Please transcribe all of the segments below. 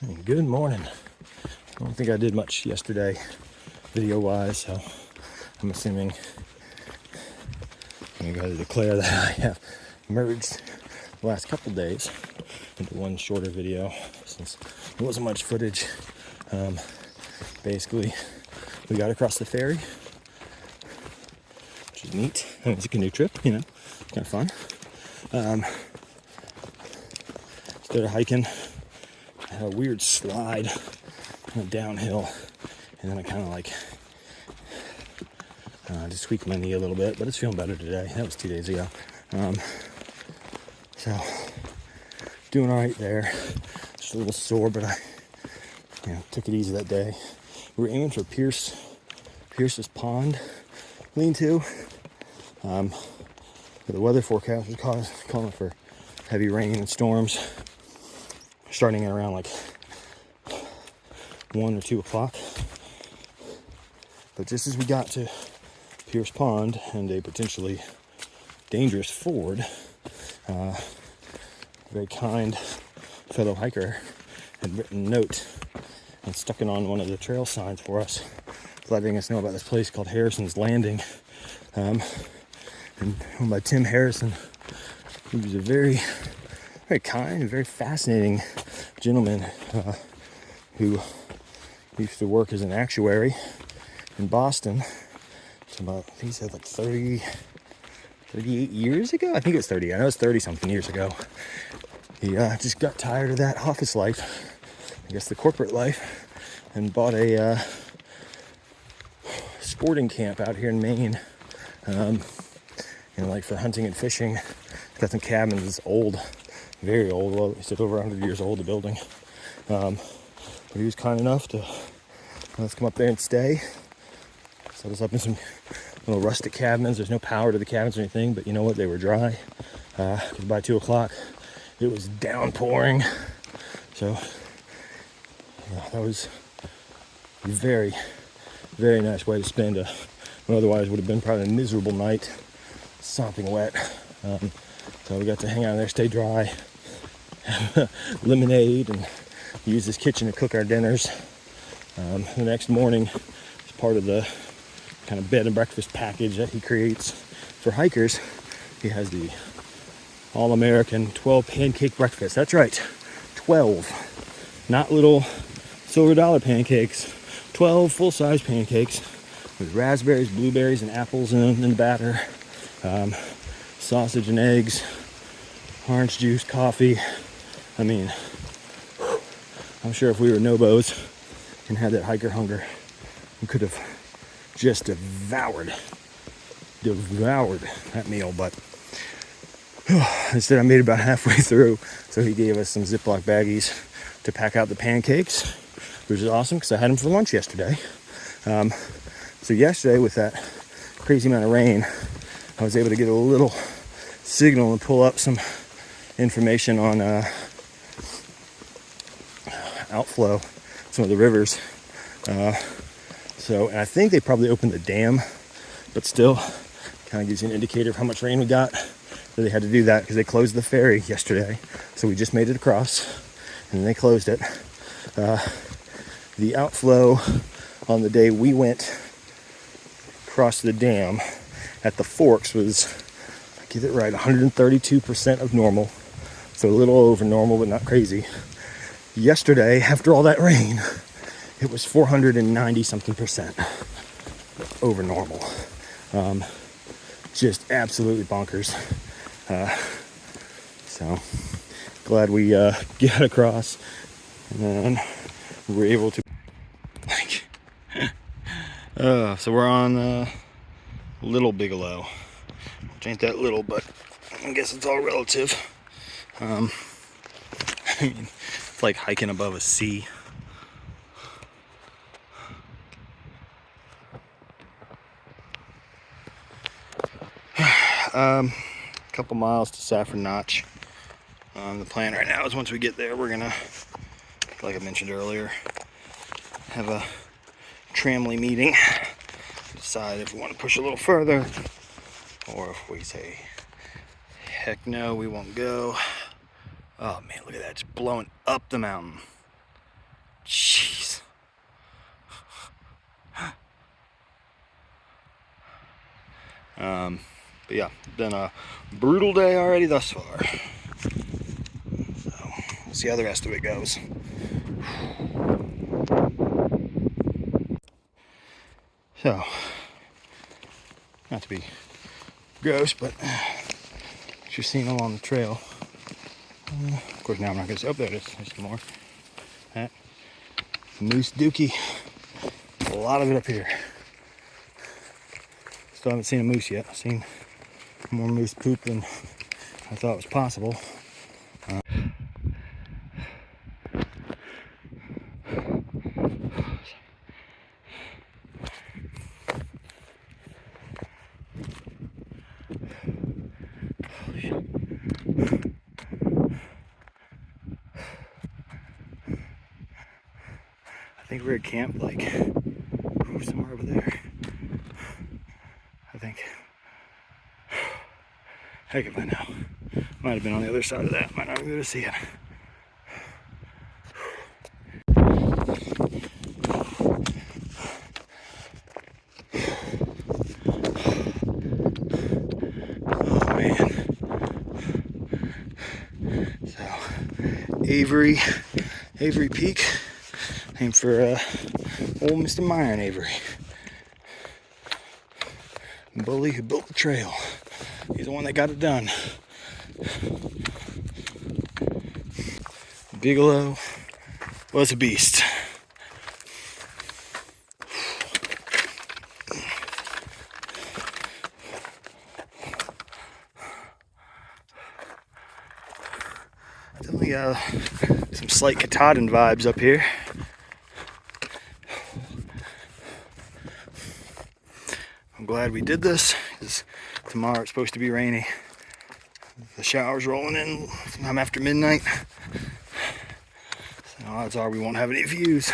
Good morning. I don't think I did much yesterday video-wise, so I'm assuming I'm going to go ahead and declare that I have merged the last couple days into one shorter video since there wasn't much footage. Basically, we got across the ferry, which is neat. I mean, it's a canoe trip, you know, it's kind of fun. Started hiking. I had a weird slide downhill, and then I kind of like just tweaked my knee a little bit, but it's feeling better today. That was 2 days ago. So doing all right there. Just a little sore, but I took it easy that day. We were aiming for Pierce's Pond lean-to. But the weather forecast was calling for heavy rain and storms starting at around like 1 or 2 o'clock. But just as we got to Pierce Pond and a potentially dangerous ford, a very kind fellow hiker had written a note and stuck it on one of the trail signs for us, letting us know about this place called Harrison's Landing, and owned by Tim Harrison, who was a very, very kind and very fascinating gentleman who used to work as an actuary in Boston. It's about, I think he said like 38 years ago. I think it was 30. I know it's 30 something years ago. He just got tired of that office life, I guess the corporate life, and bought a sporting camp out here in Maine. Like for hunting and fishing. It's got some cabins. It's old, very old. Well, he said over 100 years old, the building. But he was kind enough to let us come up there and stay. Set us up in some little rustic cabins. There's no power to the cabins or anything, but you know what? They were dry. Because by 2 o'clock, it was downpouring. So that was a very, very nice way to spend what otherwise would have been probably a miserable night, sopping wet. So we got to hang out there, stay dry, lemonade, and use this kitchen to cook our dinners. The next morning, as part of the kind of bed and breakfast package that he creates for hikers, he has the all-American 12 pancake breakfast. That's right, 12. Not little silver dollar pancakes. 12 full-size pancakes with raspberries, blueberries, and apples in the batter. Sausage and eggs, orange juice, coffee. I mean, I'm sure if we were nobos and had that hiker hunger, we could have just devoured that meal. But instead, I made it about halfway through, so he gave us some Ziploc baggies to pack out the pancakes, which is awesome because I had them for lunch yesterday. So yesterday, with that crazy amount of rain, I was able to get a little signal and pull up some information on outflow, some of the rivers. And I think they probably opened the dam, but still kind of gives you an indicator of how much rain we got. So they had to do that because they closed the ferry yesterday. So we just made it across, and then they closed it. The outflow on the day we went across the dam at the forks was, get it right, 132% of normal. So a little over normal, but not crazy. Yesterday, after all that rain, it was 490 something percent over normal. Just absolutely bonkers. So glad we got across, and then we were able to. So we're on Little Bigelow, which ain't that little, but I guess it's all relative. I mean, it's like hiking above a sea. A couple miles to Saffron Notch. The plan right now is once we get there, we're gonna, like I mentioned earlier, have a tramley meeting, decide if we want to push a little further, or if we say, heck no, we won't go. Oh man, look at that, it's blowing up the mountain. Jeez. But yeah, been a brutal day already thus far. So we'll see how the rest of it goes. So, not to be gross, but you're seeing along the trail. Of course, now I'm not going to say, oh, there it is. There's some more. That moose dookie. A lot of it up here. Still haven't seen a moose yet. I've seen more moose poop than I thought was possible. I think we're at camp like somewhere over there. I think. Heck if I know. Might have been on the other side of that. Might not be able to see it. Oh man. So Avery Peak. Named for old Mr. Myron Avery. Bully who built the trail. He's the one that got it done. Bigelows was a beast. Definitely some slight Katahdin vibes up here. I'm glad we did this, because tomorrow it's supposed to be rainy. The shower's rolling in sometime after midnight. So odds are we won't have any views.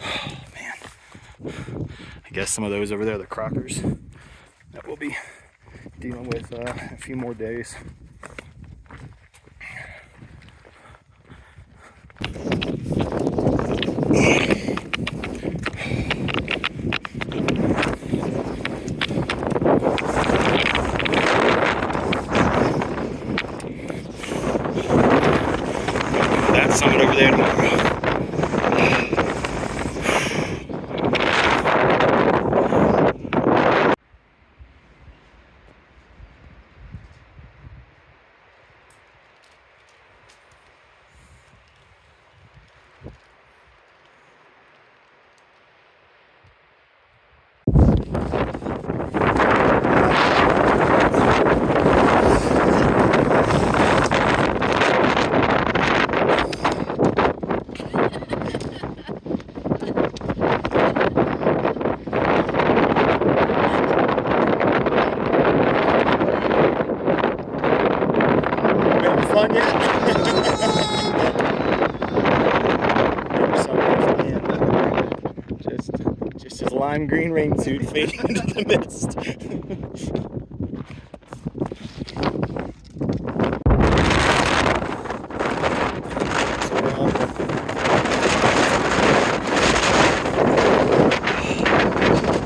Oh, man. I guess some of those over there are the crockers that we'll be dealing with a few more days. That summit over there tomorrow. Fun yet? just his lime green rain suit fading into the mist.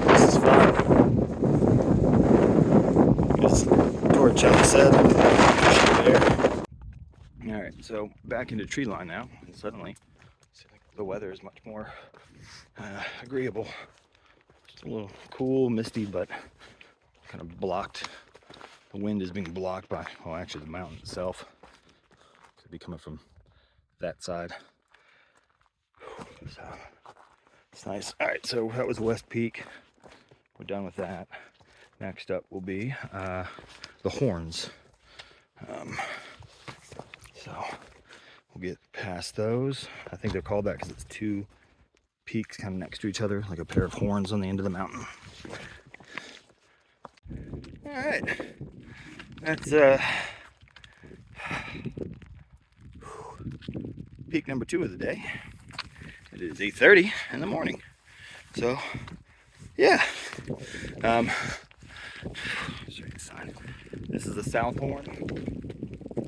This is fun. As George said, there. Alright, so back into tree line now, and suddenly the weather is much more agreeable. It's a little cool, misty, but kind of blocked. The wind is being blocked by, well, actually the mountain itself. Could be coming from that side. So it's nice. Alright, so that was West Peak. We're done with that. Next up will be the Horns. So we'll get past those. I think they're called that because it's two peaks kind of next to each other, like a pair of horns on the end of the mountain. All right, that's peak number 2 of the day. It is 8:30 in the morning. So yeah, show you the sign. This is the South Horn.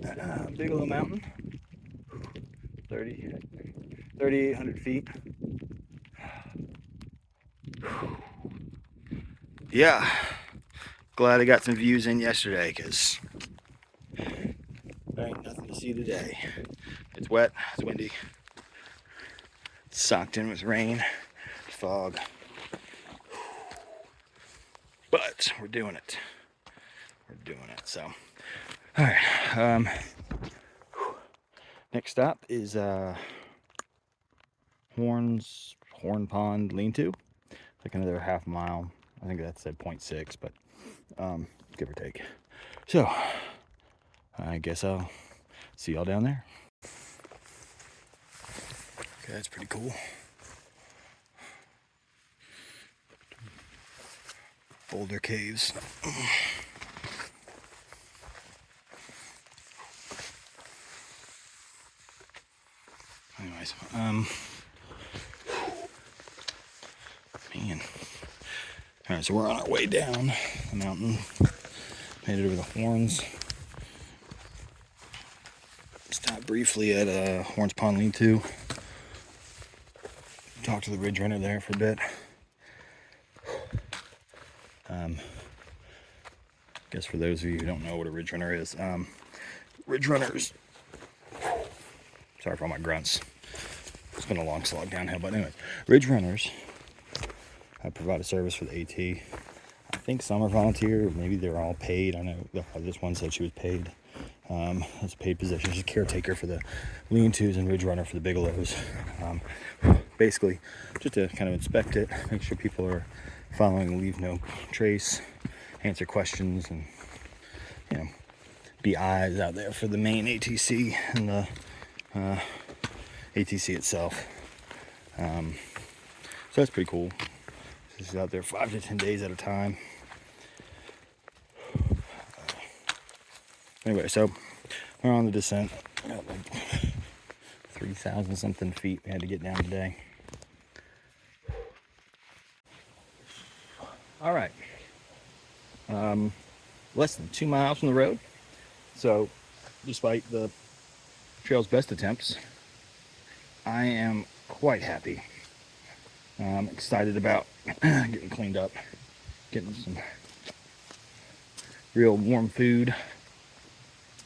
Bigelows Mountain, 3,800 feet. Yeah, glad I got some views in yesterday, because there ain't nothing to see today. It's wet, it's windy, it's socked in with rain, fog. But we're doing it. So, all right. Next stop is Horn Pond Lean-To. Like another half mile. I think that said 0.6, but give or take. So, I guess I'll see y'all down there. Okay, that's pretty cool. Boulder caves. Anyways, man. All right, so we're on our way down the mountain. Made it over the Horns. Stopped briefly at Horns Pond Lean-To. Talked to the ridge runner there for a bit. Guess for those of you who don't know what a ridge runner is, ridge runners. Sorry for all my grunts. It's been a long slog downhill, but anyway, ridge runners provide a service for the AT. I think some are volunteer, or maybe they're all paid. I know this one said she was paid. It's a paid position. She's a caretaker for the lean-tos and ridge runner for the Bigelows. Basically, just to kind of inspect it, make sure people are following, leave no trace, answer questions, and be eyes out there for the Maine ATC and the ATC itself. So that's pretty cool. This is out there 5 to 10 days at a time. Anyway, so we're on the descent. Got like 3,000 something feet we had to get down today. All right. Less than 2 miles from the road. So despite the trail's best attempts, I am quite happy. I'm excited about getting cleaned up, getting some real warm food,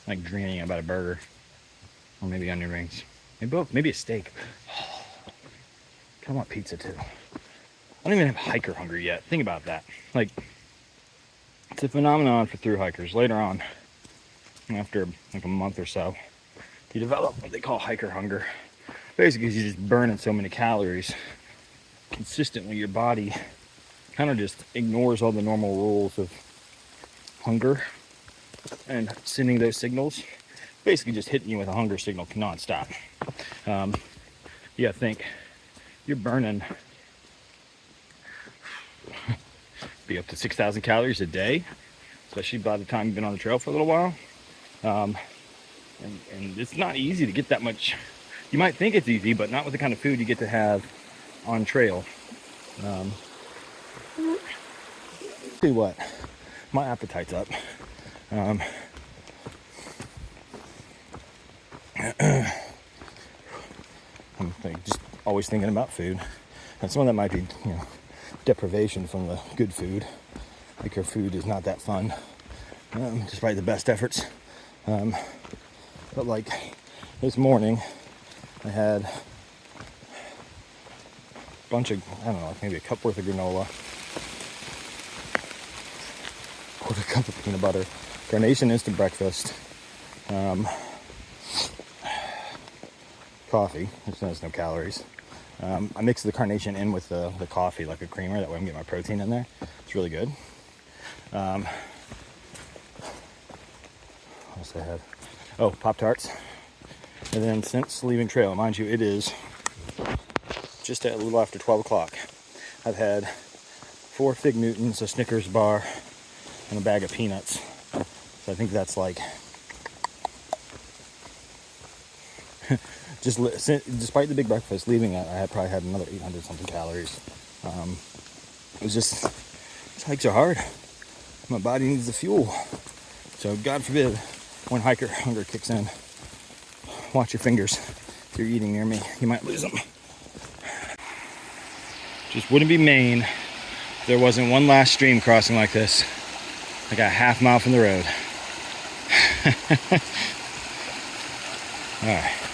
like dreaming about a burger, or maybe onion rings, maybe both, maybe a steak. I want pizza too. I don't even have hiker hunger yet. Think about that. Like, it's a phenomenon for thru hikers. Later on, after like a month or so, you develop what they call hiker hunger. Basically, you're just burning so many calories consistently, your body kind of just ignores all the normal rules of hunger and sending those signals. Basically, just hitting you with a hunger signal nonstop. You gotta think, you're burning be up to 6,000 calories a day, especially by the time you've been on the trail for a little while. And it's not easy to get that much. You might think it's easy, but not with the kind of food you get to have on trail. See what? My appetite's up. I'm just always thinking about food, and some of that might be, deprivation from the good food. Like your food is not that fun, despite the best efforts. But like this morning, I had a bunch of, I don't know, like maybe a cup worth of granola, quarter cup of peanut butter, Carnation instant breakfast, coffee, which has no calories. I mix the Carnation in with the coffee like a creamer. That way I'm getting my protein in there. It's really good. What else I had? Oh, Pop-Tarts. And then since leaving trail, mind you, it is just a little after 12 o'clock. I've had 4 Fig Newtons, a Snickers bar, and a bag of peanuts. So I think that's like, despite the big breakfast, leaving that, I had probably had another 800 something calories. It was just, these hikes are hard. My body needs the fuel. So God forbid when hiker hunger kicks in. Watch your fingers. If you're eating near me, you might lose them. Just wouldn't be Maine if there wasn't one last stream crossing like this. I got a half mile from the road. All right.